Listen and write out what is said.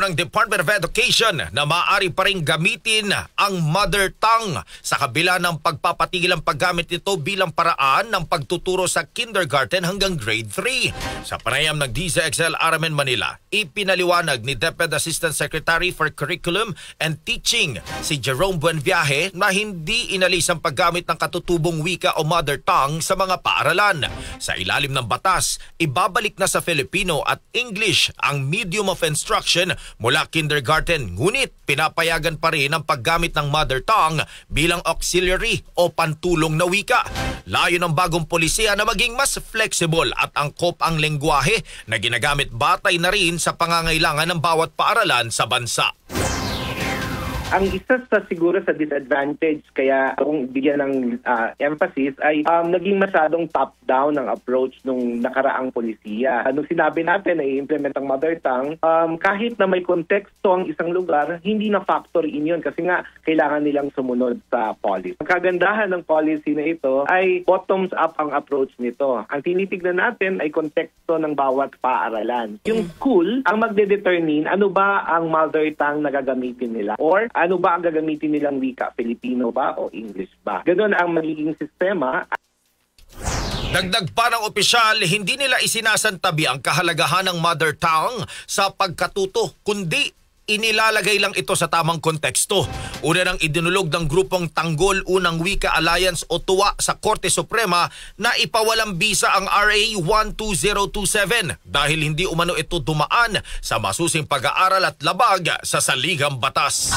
ng Department of Education na maaari pa rin gamitin ang mother tongue sa kabila ng pagpapatigil ang paggamit nito bilang paraan ng pagtuturo sa kindergarten hanggang grade 3. Sa panayam ng DZXL RMN Manila, ipinaliwanag ni DepEd Assistant Secretary for Curriculum and Teaching si Jerome Buenviaje na hindi inalis ang paggamit ng katutubong wika o mother tongue sa mga paaralan. Sa ilalim ng batas, ibabalik na sa Filipino at English ang medium of instruction mula kindergarten, ngunit pinapayagan pa rin ang paggamit ng mother tongue bilang auxiliary o pantulong na wika. Layo ng bagong polisiya na maging mas flexible at angkop ang lengguwahe na ginagamit batay na rin sa pangangailangan ng bawat paaralan sa bansa. Ang isa sa siguro sa disadvantage kaya kung bigyan ng emphasis ay naging masyadong top-down ang approach nung nakaraang polisiya. Nung sinabi natin na i-implement ang mother tongue, kahit na may konteksto ang isang lugar, hindi na factor in yun kasi nga kailangan nilang sumunod sa policy. Ang kagandahan ng policy na ito ay bottoms-up ang approach nito. Ang tinitignan natin ay konteksto ng bawat paaralan. Yung school ang magde-determine ano ba ang mother tongue na gagamitin nila or ano ba ang gagamitin nilang wika, Filipino ba o English ba? Ganun ang magiging sistema. Dagdag pa ng opisyal, hindi nila isinasantabi ang kahalagahan ng mother tongue sa pagkatuto, kundi inilalagay lang ito sa tamang konteksto. Una nang idinulog ng grupong Tanggol Unang Wika Alliance o TUWA sa Korte Suprema na ipawalang bisa ang RA 12027 dahil hindi umano ito dumaan sa masusing pag-aaral at labag sa saligang batas.